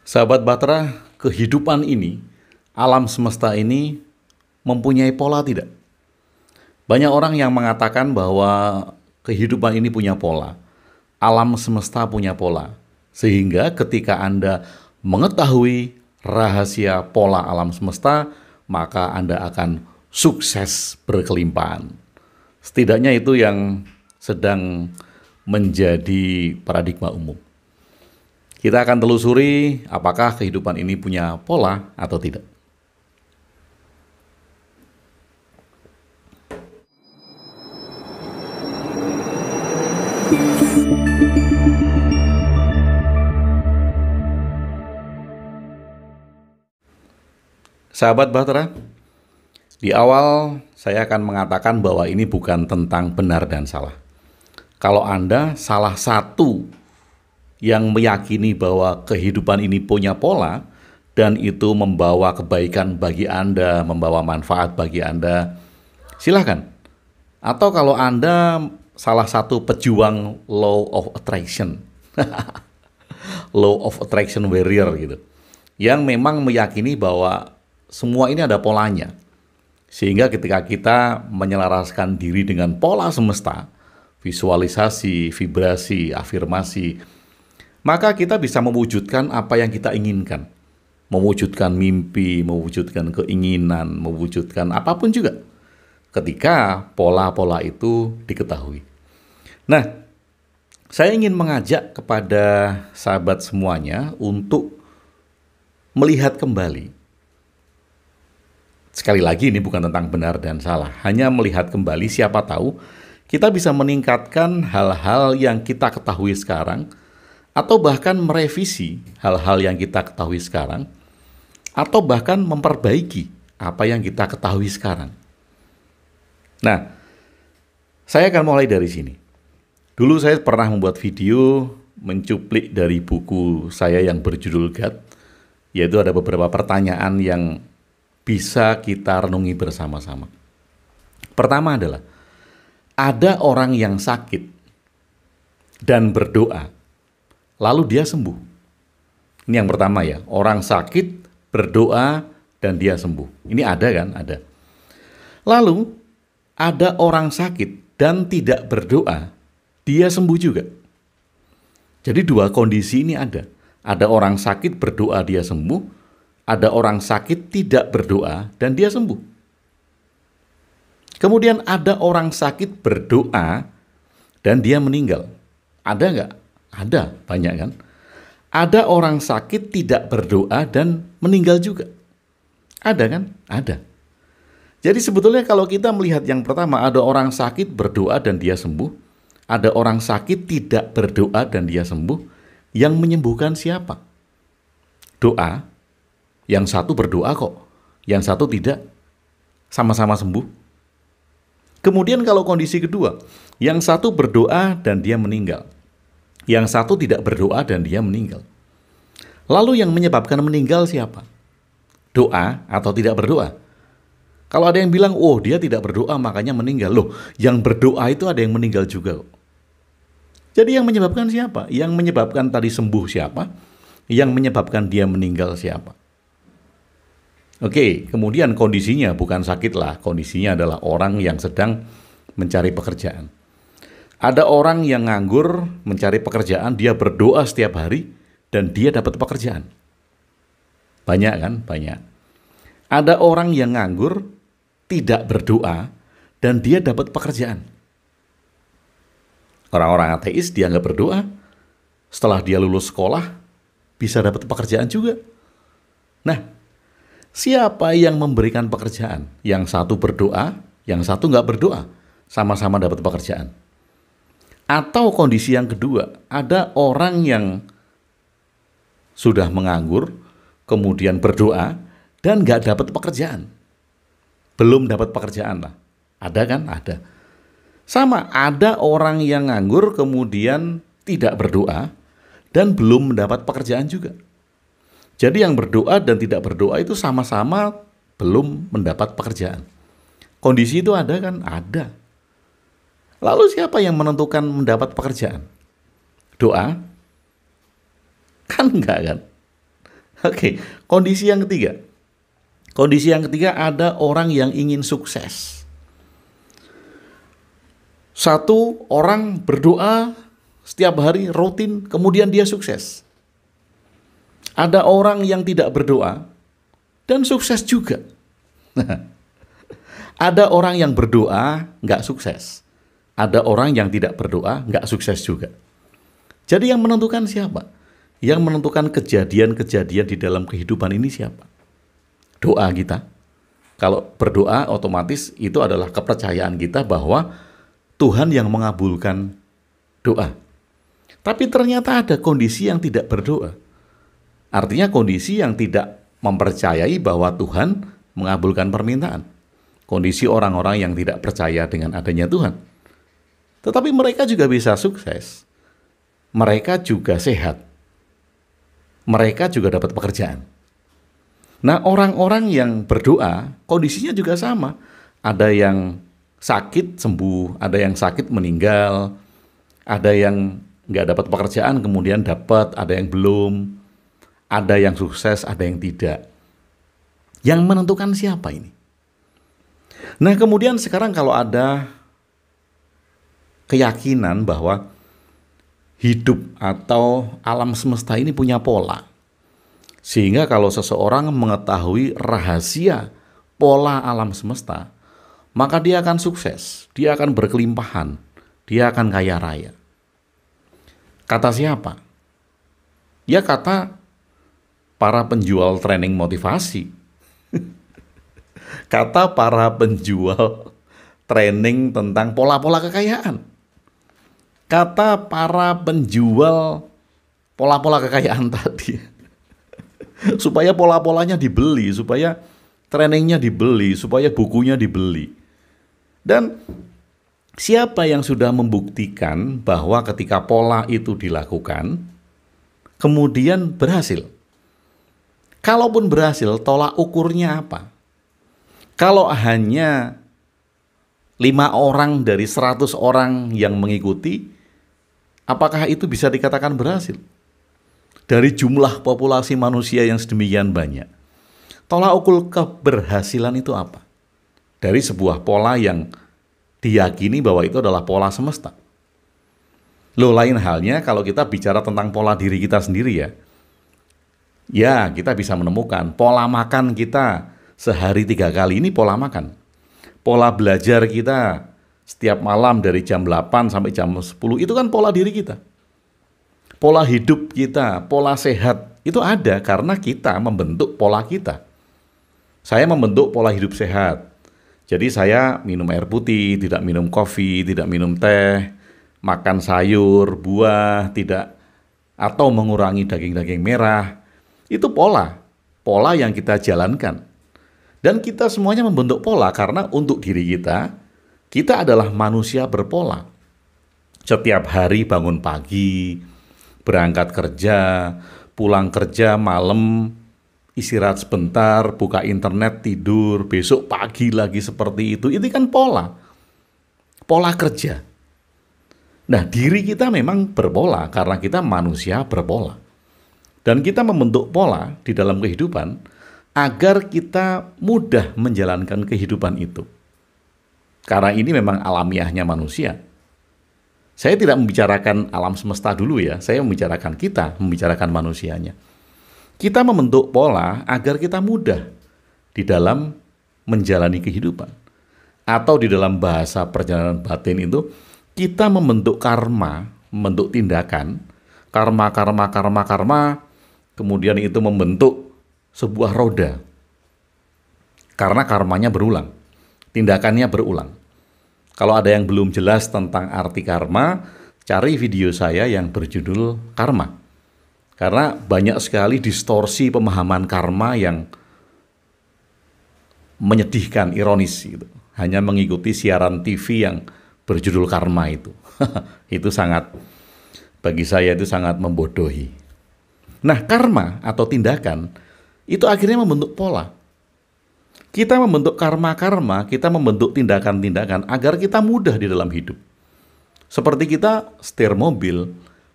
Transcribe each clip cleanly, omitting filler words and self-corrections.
Sahabat Batra, kehidupan ini, alam semesta ini mempunyai pola tidak? Banyak orang yang mengatakan bahwa kehidupan ini punya pola, alam semesta punya pola. Sehingga ketika Anda mengetahui rahasia pola alam semesta, maka Anda akan sukses berkelimpahan. Setidaknya itu yang sedang menjadi paradigma umum. Kita akan telusuri apakah kehidupan ini punya pola atau tidak. Sahabat Bahtera, di awal saya akan mengatakan bahwa ini bukan tentang benar dan salah. Kalau Anda salah satu yang meyakini bahwa kehidupan ini punya pola dan itu membawa kebaikan bagi Anda, membawa manfaat bagi Anda, silakan. Atau kalau Anda salah satu pejuang law of attraction, law of attraction warrior gitu, yang memang meyakini bahwa semua ini ada polanya. Sehingga ketika kita menyelaraskan diri dengan pola semesta, visualisasi, vibrasi, afirmasi, maka kita bisa mewujudkan apa yang kita inginkan. Mewujudkan mimpi, mewujudkan keinginan, mewujudkan apapun juga. Ketika pola-pola itu diketahui. Nah, saya ingin mengajak kepada sahabat semuanya untuk melihat kembali. Sekali lagi ini bukan tentang benar dan salah. Hanya melihat kembali, siapa tahu kita bisa meningkatkan hal-hal yang kita ketahui sekarang, atau bahkan merevisi hal-hal yang kita ketahui sekarang, atau bahkan memperbaiki apa yang kita ketahui sekarang. Nah, saya akan mulai dari sini. Dulu saya pernah membuat video mencuplik dari buku saya yang berjudul God, yaitu ada beberapa pertanyaan yang bisa kita renungi bersama-sama. Pertama adalah, ada orang yang sakit dan berdoa, lalu dia sembuh. Ini yang pertama ya, orang sakit, berdoa, dan dia sembuh. Ini ada kan? Ada. Lalu, ada orang sakit dan tidak berdoa, dia sembuh juga. Jadi dua kondisi ini ada. Ada orang sakit berdoa dia sembuh, ada orang sakit tidak berdoa dan dia sembuh. Kemudian ada orang sakit berdoa dan dia meninggal. Ada nggak? Ada, banyak kan? Ada orang sakit tidak berdoa dan meninggal juga. Ada kan? Ada. Jadi sebetulnya kalau kita melihat yang pertama, ada orang sakit berdoa dan dia sembuh. Ada orang sakit tidak berdoa dan dia sembuh. Yang menyembuhkan siapa? Doa. Yang satu berdoa kok, yang satu tidak. Sama-sama sembuh. Kemudian kalau kondisi kedua, yang satu berdoa dan dia meninggal. Yang satu tidak berdoa dan dia meninggal. Lalu yang menyebabkan meninggal siapa? Doa atau tidak berdoa? Kalau ada yang bilang, oh dia tidak berdoa makanya meninggal. Loh, yang berdoa itu ada yang meninggal juga. Jadi yang menyebabkan siapa? Yang menyebabkan tadi sembuh siapa? Yang menyebabkan dia meninggal siapa? Oke, kemudian kondisinya bukan sakit lah. Kondisinya adalah orang yang sedang mencari pekerjaan. Ada orang yang nganggur mencari pekerjaan, dia berdoa setiap hari dan dia dapat pekerjaan. Banyak kan? Banyak. Ada orang yang nganggur, tidak berdoa, dan dia dapat pekerjaan. Orang-orang ateis dia nggak berdoa, setelah dia lulus sekolah, bisa dapat pekerjaan juga. Nah, siapa yang memberikan pekerjaan? Yang satu berdoa, yang satu nggak berdoa, sama-sama dapat pekerjaan. Atau kondisi yang kedua, ada orang yang sudah menganggur, kemudian berdoa, dan nggak dapat pekerjaan. Belum dapat pekerjaan lah. Ada kan? Ada. Sama, ada orang yang nganggur, kemudian tidak berdoa, dan belum mendapat pekerjaan juga. Jadi yang berdoa dan tidak berdoa itu sama-sama belum mendapat pekerjaan. Kondisi itu ada kan? Ada. Lalu siapa yang menentukan mendapat pekerjaan? Doa? Kan enggak kan? Oke, kondisi yang ketiga. Kondisi yang ketiga ada orang yang ingin sukses. Satu orang berdoa setiap hari rutin, kemudian dia sukses. Ada orang yang tidak berdoa dan sukses juga. Ada orang yang berdoa nggak sukses. Ada orang yang tidak berdoa nggak sukses juga. Jadi yang menentukan siapa? Yang menentukan kejadian-kejadian di dalam kehidupan ini siapa? Doa kita. Kalau berdoa otomatis itu adalah kepercayaan kita bahwa Tuhan yang mengabulkan doa. Tapi ternyata ada kondisi yang tidak berdoa. Artinya kondisi yang tidak mempercayai bahwa Tuhan mengabulkan permintaan. Kondisi orang-orang yang tidak percaya dengan adanya Tuhan. Tetapi mereka juga bisa sukses. Mereka juga sehat. Mereka juga dapat pekerjaan. Nah, orang-orang yang berdoa, kondisinya juga sama. Ada yang sakit sembuh, ada yang sakit meninggal, ada yang nggak dapat pekerjaan kemudian dapat, ada yang belum, ada yang sukses, ada yang tidak. Yang menentukan siapa ini? Nah, kemudian sekarang kalau ada keyakinan bahwa hidup atau alam semesta ini punya pola. Sehingga kalau seseorang mengetahui rahasia pola alam semesta, maka dia akan sukses, dia akan berkelimpahan, dia akan kaya raya. Kata siapa? Ya kata para penjual training motivasi. Kata para penjual training tentang pola-pola kekayaan. Kata para penjual pola-pola kekayaan tadi. Supaya pola-polanya dibeli, supaya trainingnya dibeli, supaya bukunya dibeli. Dan siapa yang sudah membuktikan bahwa ketika pola itu dilakukan, kemudian berhasil? Kalaupun berhasil, tolak ukurnya apa? Kalau hanya 5 orang dari 100 orang yang mengikuti, apakah itu bisa dikatakan berhasil? Dari jumlah populasi manusia yang sedemikian banyak. Tolak ukur keberhasilan itu apa? Dari sebuah pola yang diyakini bahwa itu adalah pola semesta. Loh, lain halnya kalau kita bicara tentang pola diri kita sendiri ya. Ya, kita bisa menemukan pola makan kita sehari 3 kali ini pola makan. Pola belajar kita setiap malam dari jam 8 sampai jam 10 itu kan pola diri kita. Pola hidup kita, pola sehat itu ada karena kita membentuk pola kita. Saya membentuk pola hidup sehat. Jadi saya minum air putih, tidak minum kopi, tidak minum teh, makan sayur, buah, tidak, atau mengurangi daging-daging merah. Itu pola yang kita jalankan. Dan kita semuanya membentuk pola karena untuk diri kita adalah manusia berpola. Setiap hari bangun pagi, berangkat kerja, pulang kerja malam, istirahat sebentar, buka internet, tidur, besok pagi lagi seperti itu. Ini kan pola kerja. Nah, diri kita memang berpola karena kita manusia berpola. Dan kita membentuk pola di dalam kehidupan agar kita mudah menjalankan kehidupan itu. Karena ini memang alamiahnya manusia. Saya tidak membicarakan alam semesta dulu ya, saya membicarakan kita, membicarakan manusianya. Kita membentuk pola agar kita mudah di dalam menjalani kehidupan. Atau di dalam bahasa perjalanan batin itu, kita membentuk karma, membentuk tindakan, karma, kemudian itu membentuk sebuah roda. Karena karmanya berulang, tindakannya berulang. Kalau ada yang belum jelas tentang arti karma, cari video saya yang berjudul Karma. Karena banyak sekali distorsi pemahaman karma yang menyedihkan, ironis gitu. Hanya mengikuti siaran TV yang berjudul Karma itu. Itu sangat, bagi saya itu sangat membodohi. Nah, karma atau tindakan itu akhirnya membentuk pola. Kita membentuk karma-karma, kita membentuk tindakan-tindakan agar kita mudah di dalam hidup. Seperti kita setir mobil,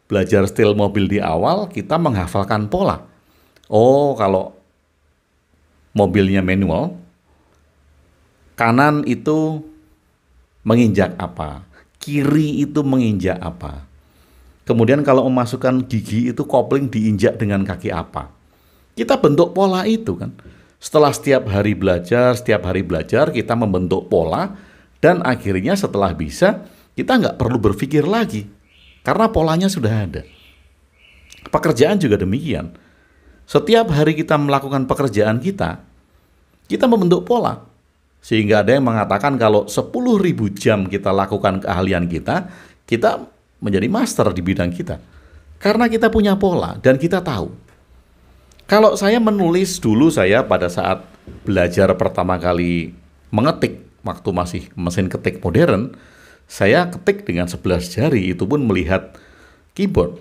belajar setir mobil di awal, kita menghafalkan pola. Oh, kalau mobilnya manual, kanan itu menginjak apa, kiri itu menginjak apa. Kemudian kalau memasukkan gigi itu kopling diinjak dengan kaki apa. Kita bentuk pola itu kan. Setelah setiap hari belajar, kita membentuk pola, dan akhirnya setelah bisa, kita nggak perlu berpikir lagi. Karena polanya sudah ada. Pekerjaan juga demikian. Setiap hari kita melakukan pekerjaan kita membentuk pola. Sehingga ada yang mengatakan kalau 10.000 jam kita lakukan keahlian kita menjadi master di bidang kita. Karena kita punya pola dan kita tahu. Kalau saya menulis dulu, saya pada saat belajar pertama kali mengetik, waktu masih mesin ketik modern, saya ketik dengan 11 jari, itu pun melihat keyboard.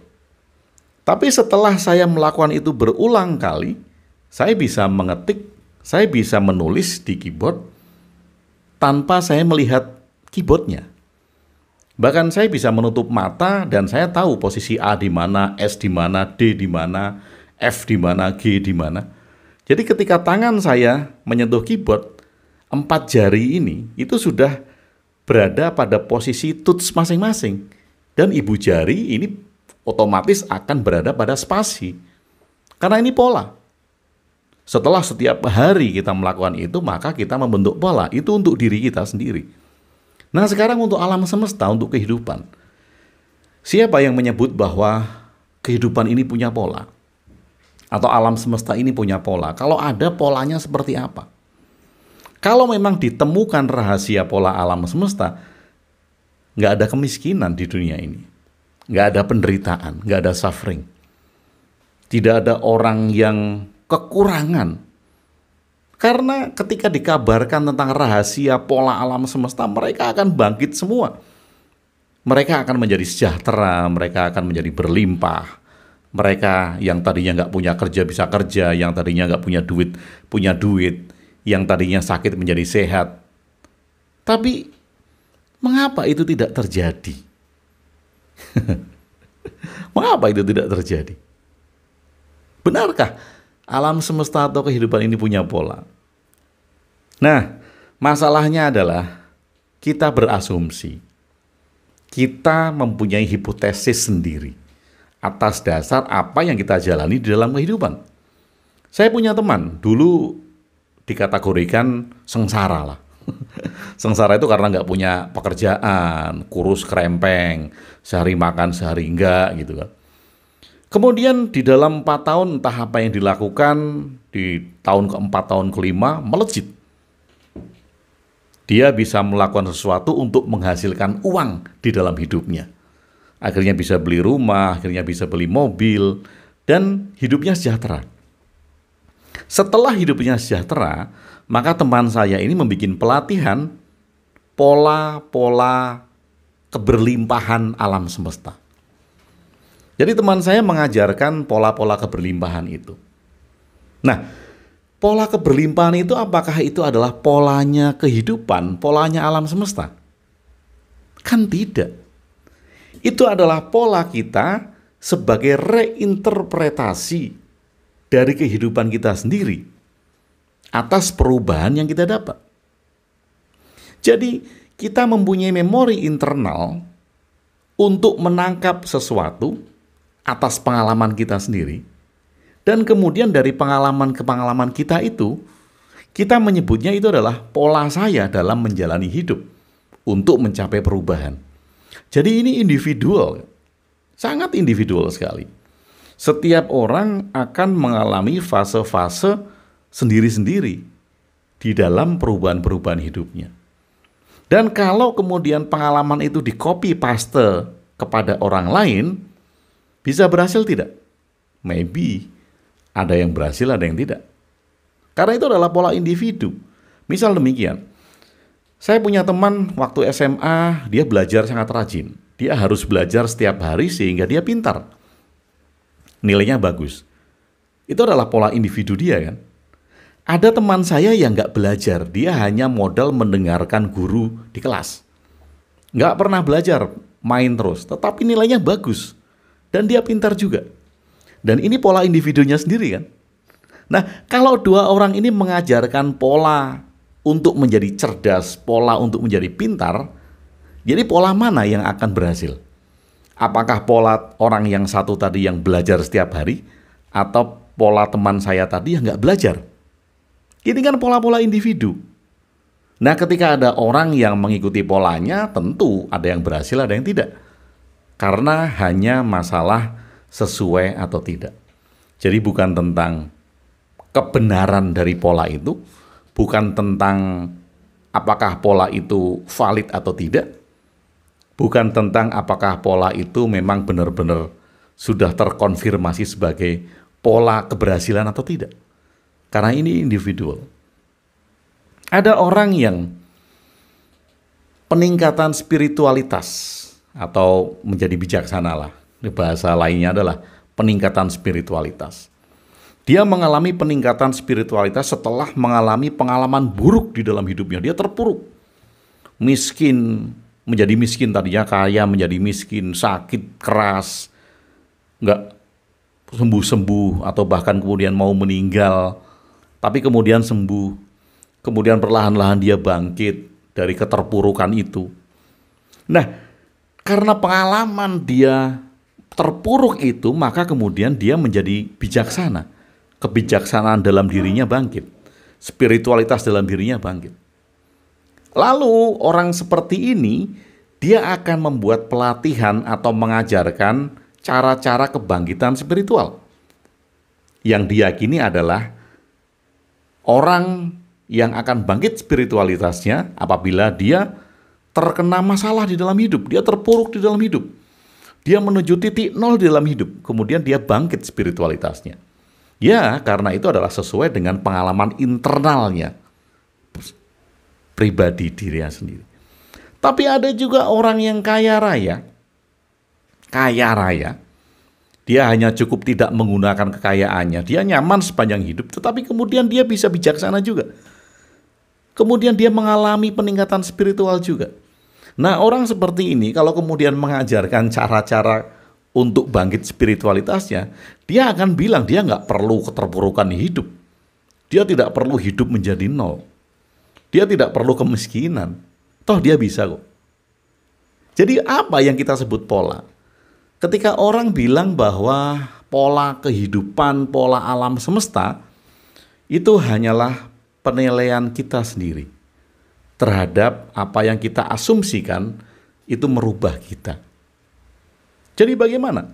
Tapi setelah saya melakukan itu berulang kali, saya bisa mengetik, saya bisa menulis di keyboard tanpa saya melihat keyboardnya. Bahkan saya bisa menutup mata dan saya tahu posisi A di mana, S di mana, D di mana, F di mana, G di mana. Jadi ketika tangan saya menyentuh keyboard, 4 jari ini itu sudah berada pada posisi touch masing-masing. Dan ibu jari ini otomatis akan berada pada spasi. Karena ini pola. Setelah setiap hari kita melakukan itu, maka kita membentuk pola. Itu untuk diri kita sendiri. Nah, sekarang untuk alam semesta, untuk kehidupan. Siapa yang menyebut bahwa kehidupan ini punya pola? Atau alam semesta ini punya pola? Kalau ada, polanya seperti apa? Kalau memang ditemukan rahasia pola alam semesta, nggak ada kemiskinan di dunia ini. Nggak ada penderitaan, nggak ada suffering. Tidak ada orang yang kekurangan. Karena ketika dikabarkan tentang rahasia pola alam semesta, mereka akan bangkit semua. Mereka akan menjadi sejahtera, mereka akan menjadi berlimpah. Mereka yang tadinya nggak punya kerja bisa kerja, yang tadinya nggak punya duit, yang tadinya sakit menjadi sehat. Tapi mengapa itu tidak terjadi? Mengapa itu tidak terjadi? Benarkah alam semesta atau kehidupan ini punya pola? Nah, masalahnya adalah kita berasumsi. Kita mempunyai hipotesis sendiri atas dasar apa yang kita jalani di dalam kehidupan. Saya punya teman, dulu dikategorikan sengsara lah. Sengsara itu karena nggak punya pekerjaan, kurus kerempeng, sehari makan sehari enggak gitu kan. Kemudian di dalam 4 tahun entah apa yang dilakukan, di tahun keempat, tahun kelima melejit. Dia bisa melakukan sesuatu untuk menghasilkan uang di dalam hidupnya. Akhirnya bisa beli rumah, akhirnya bisa beli mobil, dan hidupnya sejahtera. Setelah hidupnya sejahtera, maka teman saya ini membuat pelatihan pola-pola keberlimpahan alam semesta. Jadi teman saya mengajarkan pola-pola keberlimpahan itu. Nah, pola keberlimpahan itu apakah itu adalah polanya kehidupan, polanya alam semesta? Kan tidak. Itu adalah pola kita sebagai reinterpretasi dari kehidupan kita sendiri atas perubahan yang kita dapat. Jadi kita mempunyai memori internal untuk menangkap sesuatu atas pengalaman kita sendiri. Dan kemudian dari pengalaman ke pengalaman kita itu, kita menyebutnya itu adalah pola saya dalam menjalani hidup untuk mencapai perubahan. Jadi ini individual, sangat individual sekali. Setiap orang akan mengalami fase-fase sendiri-sendiri di dalam perubahan-perubahan hidupnya. Dan kalau kemudian pengalaman itu di-copy paste kepada orang lain, bisa berhasil tidak? Maybe. Ada yang berhasil, ada yang tidak. Karena itu adalah pola individu. Misal demikian, saya punya teman waktu SMA, dia belajar sangat rajin. Dia harus belajar setiap hari sehingga dia pintar. Nilainya bagus. Itu adalah pola individu dia kan. Ada teman saya yang nggak belajar, dia hanya modal mendengarkan guru di kelas. Nggak pernah belajar, main terus, tetapi nilainya bagus. Dan dia pintar juga. Dan ini pola individunya sendiri kan. Nah, kalau dua orang ini mengajarkan pola untuk menjadi cerdas, pola untuk menjadi pintar, jadi pola mana yang akan berhasil? Apakah pola orang yang satu tadi yang belajar setiap hari, atau pola teman saya tadi yang nggak belajar? Ini kan pola-pola individu. Nah, ketika ada orang yang mengikuti polanya, tentu ada yang berhasil, ada yang tidak. Karena hanya masalah sesuai atau tidak. Jadi bukan tentang kebenaran dari pola itu, bukan tentang apakah pola itu valid atau tidak, bukan tentang apakah pola itu memang benar-benar sudah terkonfirmasi sebagai pola keberhasilan atau tidak. Karena ini individual. Ada orang yang peningkatan spiritualitas atau menjadi bijaksana lah. Bahasa lainnya adalah peningkatan spiritualitas. Dia mengalami peningkatan spiritualitas setelah mengalami pengalaman buruk di dalam hidupnya. Dia terpuruk. Miskin, menjadi miskin tadinya kaya, menjadi miskin, sakit, keras, nggak sembuh-sembuh, atau bahkan kemudian mau meninggal, tapi kemudian sembuh. Kemudian perlahan-lahan dia bangkit dari keterpurukan itu. Nah, karena pengalaman dia terpuruk itu, maka kemudian dia menjadi bijaksana. Kebijaksanaan dalam dirinya bangkit. Spiritualitas dalam dirinya bangkit. Lalu orang seperti ini, dia akan membuat pelatihan atau mengajarkan cara-cara kebangkitan spiritual. Yang diyakini adalah orang yang akan bangkit spiritualitasnya apabila dia terkena masalah di dalam hidup, dia terpuruk di dalam hidup. Dia menuju titik nol di dalam hidup, kemudian dia bangkit spiritualitasnya. Ya, karena itu adalah sesuai dengan pengalaman internalnya, pribadi dirinya sendiri. Tapi ada juga orang yang kaya raya, dia hanya cukup tidak menggunakan kekayaannya, dia nyaman sepanjang hidup, tetapi kemudian dia bisa bijaksana juga. Kemudian dia mengalami peningkatan spiritual juga. Nah, orang seperti ini kalau kemudian mengajarkan cara-cara untuk bangkit spiritualitasnya, dia akan bilang dia nggak perlu keterpurukan hidup. Dia tidak perlu hidup menjadi nol. Dia tidak perlu kemiskinan. Toh dia bisa kok. Jadi apa yang kita sebut pola? Ketika orang bilang bahwa pola kehidupan, pola alam semesta, itu hanyalah penilaian kita sendiri terhadap apa yang kita asumsikan itu merubah kita. Jadi bagaimana?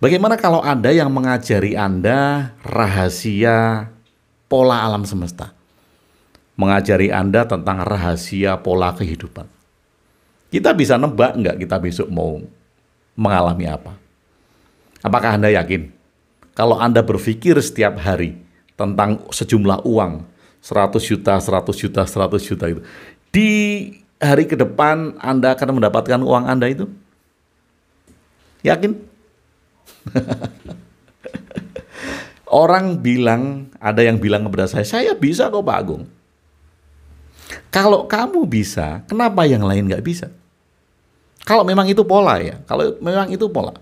Bagaimana kalau ada yang mengajari Anda rahasia pola alam semesta? Mengajari Anda tentang rahasia pola kehidupan. Kita bisa nebak nggak kita besok mau mengalami apa? Apakah Anda yakin? Kalau Anda berpikir setiap hari tentang sejumlah uang, 100 juta, 100 juta, 100 juta itu, di hari ke depan Anda akan mendapatkan uang Anda itu? Yakin? Orang bilang, ada yang bilang kepada saya bisa kok Pak Agung. Kalau kamu bisa, kenapa yang lain nggak bisa? Kalau memang itu pola ya, kalau memang itu pola.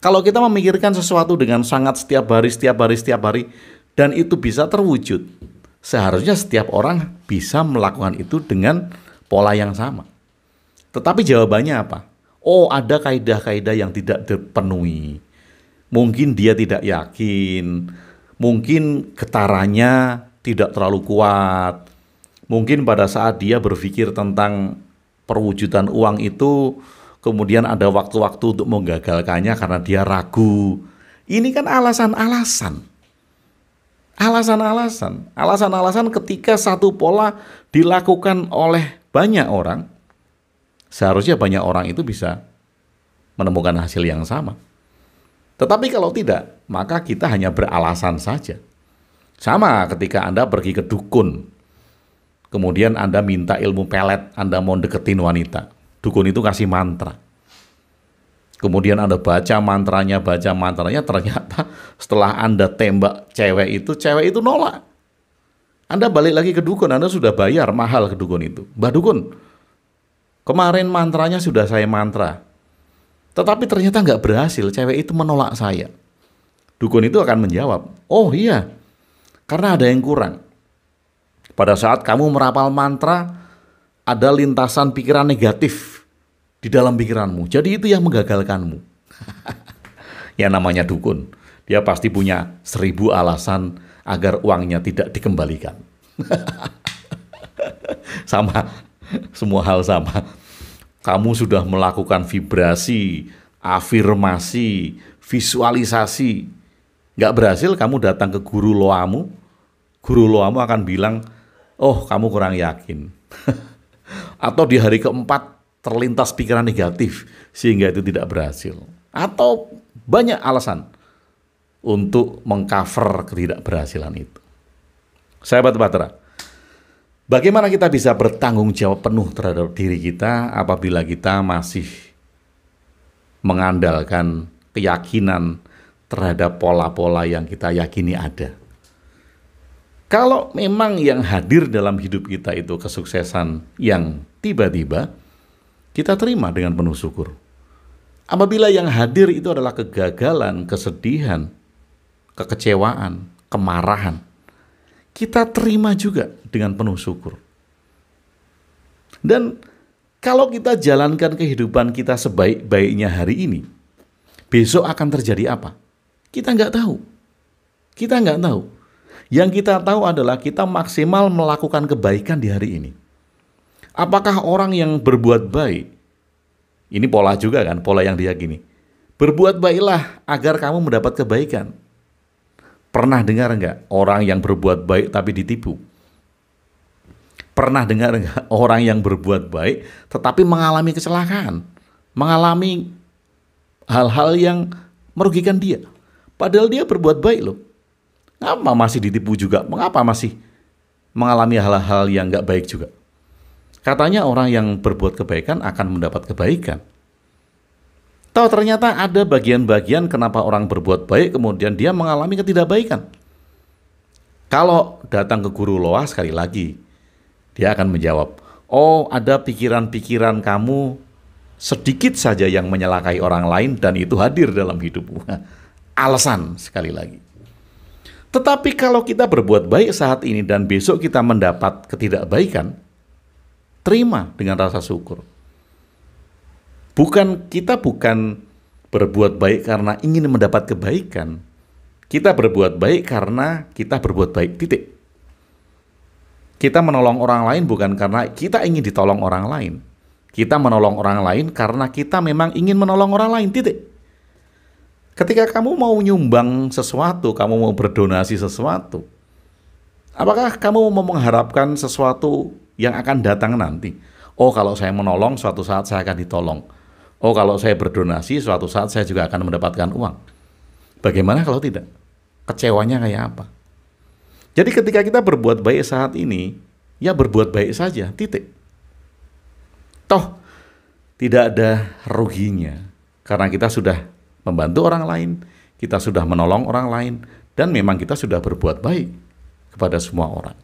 Kalau kita memikirkan sesuatu dengan sangat setiap hari, dan itu bisa terwujud, seharusnya setiap orang bisa melakukan itu dengan pola yang sama. Tetapi jawabannya apa? Oh, ada kaidah-kaidah yang tidak terpenuhi. Mungkin dia tidak yakin, mungkin getarannya tidak terlalu kuat. Mungkin pada saat dia berpikir tentang perwujudan uang itu, kemudian ada waktu-waktu untuk menggagalkannya karena dia ragu. Ini kan alasan-alasan. Alasan-alasan ketika satu pola dilakukan oleh banyak orang, seharusnya banyak orang itu bisa menemukan hasil yang sama. Tetapi kalau tidak, maka kita hanya beralasan saja. Sama ketika Anda pergi ke dukun, kemudian Anda minta ilmu pelet, Anda mau deketin wanita. Dukun itu kasih mantra. Kemudian Anda baca mantranya, ternyata setelah Anda tembak cewek itu nolak. Anda balik lagi ke dukun, Anda sudah bayar mahal ke dukun itu. Mbah dukun, kemarin mantranya sudah saya mantra, tetapi ternyata nggak berhasil, cewek itu menolak saya. Dukun itu akan menjawab, Oh iya, karena ada yang kurang. Pada saat kamu merapal mantra, ada lintasan pikiran negatif di dalam pikiranmu. Jadi itu yang menggagalkanmu. Ya namanya dukun, dia pasti punya 1000 alasan agar uangnya tidak dikembalikan. Sama, semua hal sama. Kamu sudah melakukan vibrasi, afirmasi, visualisasi. Nggak berhasil, kamu datang ke guru loamu. Guru loamu akan bilang, oh kamu kurang yakin. Atau di hari keempat terlintas pikiran negatif sehingga itu tidak berhasil. Atau banyak alasan untuk mengcover ketidakberhasilan itu. Sahabat Bahtera, bagaimana kita bisa bertanggung jawab penuh terhadap diri kita apabila kita masih mengandalkan keyakinan terhadap pola-pola yang kita yakini ada? Kalau memang yang hadir dalam hidup kita itu kesuksesan yang tiba-tiba, kita terima dengan penuh syukur. Apabila yang hadir itu adalah kegagalan, kesedihan, kekecewaan, kemarahan, kita terima juga dengan penuh syukur. Dan kalau kita jalankan kehidupan kita sebaik-baiknya hari ini, besok akan terjadi apa? Kita nggak tahu. Kita nggak tahu. Yang kita tahu adalah kita maksimal melakukan kebaikan di hari ini. Apakah orang yang berbuat baik, ini pola juga kan, pola yang diyakini. Berbuat baiklah agar kamu mendapat kebaikan. Pernah dengar enggak orang yang berbuat baik tapi ditipu? Pernah dengar enggak orang yang berbuat baik tetapi mengalami kecelakaan? Mengalami hal-hal yang merugikan dia. Padahal dia berbuat baik loh. Kenapa masih ditipu juga? Mengapa masih mengalami hal-hal yang enggak baik juga? Katanya orang yang berbuat kebaikan akan mendapat kebaikan. Tahu ternyata ada bagian-bagian kenapa orang berbuat baik kemudian dia mengalami ketidakbaikan. Kalau datang ke guru loa sekali lagi, dia akan menjawab, oh ada pikiran-pikiran kamu sedikit saja yang menyalakai orang lain dan itu hadir dalam hidupmu. Alasan sekali lagi. Tetapi kalau kita berbuat baik saat ini dan besok kita mendapat ketidakbaikan, terima dengan rasa syukur. Kita bukan berbuat baik karena ingin mendapat kebaikan. Kita berbuat baik karena kita berbuat baik, titik. Kita menolong orang lain bukan karena kita ingin ditolong orang lain. Kita menolong orang lain karena kita memang ingin menolong orang lain, titik. Ketika kamu mau nyumbang sesuatu, kamu mau berdonasi sesuatu, apakah kamu mau mengharapkan sesuatu yang akan datang nanti? Oh, kalau saya menolong, suatu saat saya akan ditolong. Oh, kalau saya berdonasi, suatu saat saya juga akan mendapatkan uang. Bagaimana kalau tidak? Kecewanya kayak apa? Jadi ketika kita berbuat baik saat ini, ya berbuat baik saja, titik. Toh, tidak ada ruginya. Karena kita sudah membantu orang lain, kita sudah menolong orang lain, dan memang kita sudah berbuat baik kepada semua orang.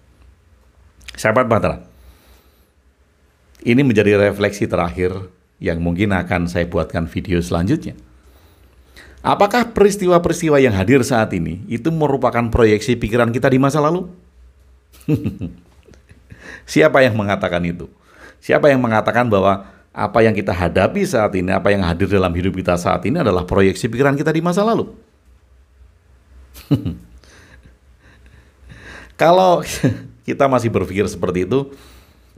Sahabat Bahtera, ini menjadi refleksi terakhir yang mungkin akan saya buatkan video selanjutnya. Apakah peristiwa-peristiwa yang hadir saat ini itu merupakan proyeksi pikiran kita di masa lalu? Siapa yang mengatakan itu? Siapa yang mengatakan bahwa apa yang kita hadapi saat ini, apa yang hadir dalam hidup kita saat ini adalah proyeksi pikiran kita di masa lalu? Kalau kita masih berpikir seperti itu,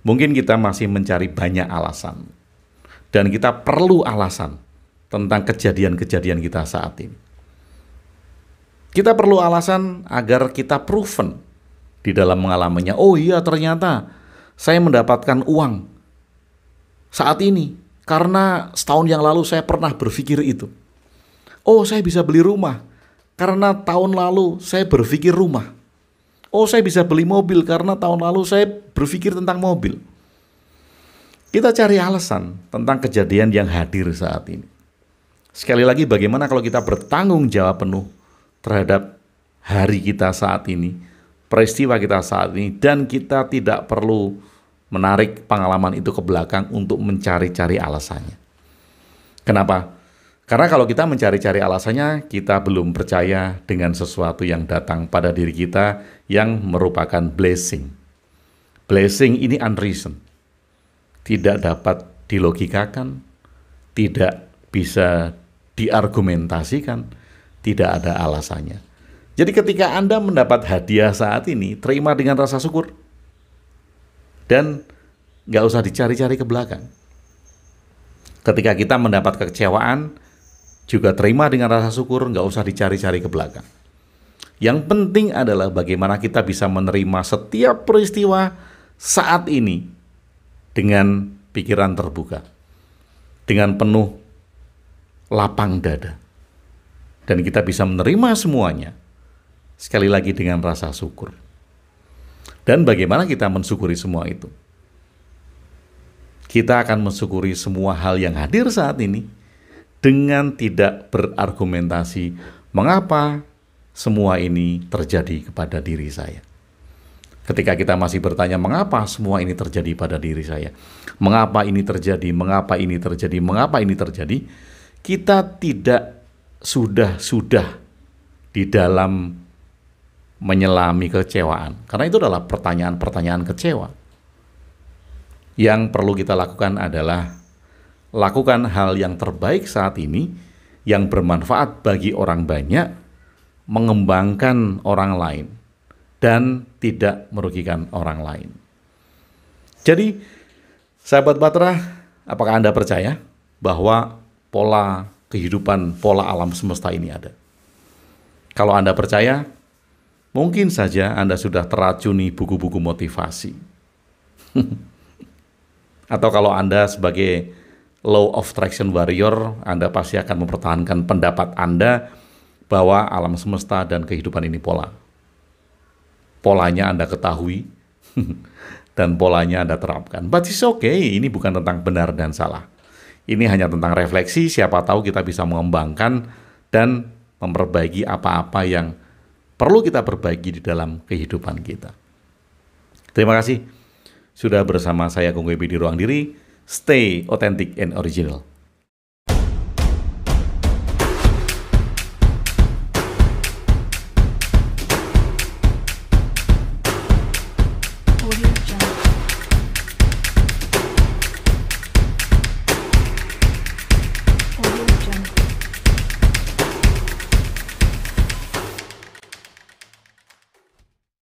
mungkin kita masih mencari banyak alasan. Dan kita perlu alasan tentang kejadian-kejadian kita saat ini. Kita perlu alasan agar kita proven di dalam mengalaminya. Oh iya, ternyata saya mendapatkan uang saat ini karena setahun yang lalu saya pernah berpikir itu. Oh, saya bisa beli rumah karena tahun lalu saya berpikir rumah. Oh, saya bisa beli mobil karena tahun lalu saya berpikir tentang mobil. Kita cari alasan tentang kejadian yang hadir saat ini. Sekali lagi, bagaimana kalau kita bertanggung jawab penuh terhadap hari kita saat ini, peristiwa kita saat ini, dan kita tidak perlu menarik pengalaman itu ke belakang untuk mencari-cari alasannya. Kenapa? Karena kalau kita mencari-cari alasannya, kita belum percaya dengan sesuatu yang datang pada diri kita yang merupakan blessing. Blessing ini unreason. Tidak dapat dilogikakan, tidak bisa diargumentasikan, tidak ada alasannya. Jadi ketika Anda mendapat hadiah saat ini, terima dengan rasa syukur. Dan nggak usah dicari-cari ke belakang. Ketika kita mendapat kekecewaan, juga terima dengan rasa syukur, nggak usah dicari-cari ke belakang. Yang penting adalah bagaimana kita bisa menerima setiap peristiwa saat ini dengan pikiran terbuka, dengan penuh lapang dada. Dan kita bisa menerima semuanya, sekali lagi dengan rasa syukur. Dan bagaimana kita mensyukuri semua itu? Kita akan mensyukuri semua hal yang hadir saat ini dengan tidak berargumentasi mengapa semua ini terjadi kepada diri saya. Ketika kita masih bertanya mengapa semua ini terjadi pada diri saya, mengapa ini terjadi, mengapa ini terjadi, mengapa ini terjadi, kita tidak sudah di dalam menyelami kekecewaan. Karena itu adalah pertanyaan-pertanyaan kecewa. Yang perlu kita lakukan adalah lakukan hal yang terbaik saat ini, yang bermanfaat bagi orang banyak, mengembangkan orang lain, dan tidak merugikan orang lain. Jadi, sahabat Bahtera, apakah Anda percaya bahwa pola kehidupan, pola alam semesta ini ada? Kalau Anda percaya, mungkin saja Anda sudah teracuni buku-buku motivasi. Atau kalau Anda sebagai law of attraction warrior, Anda pasti akan mempertahankan pendapat Anda bahwa alam semesta dan kehidupan ini pola. Polanya Anda ketahui dan polanya Anda terapkan. But it's okay, ini bukan tentang benar dan salah. Ini hanya tentang refleksi, siapa tahu kita bisa mengembangkan dan memperbaiki apa-apa yang perlu kita perbaiki di dalam kehidupan kita. Terima kasih sudah bersama saya Kung Webi di Ruang Diri. Stay authentic and original.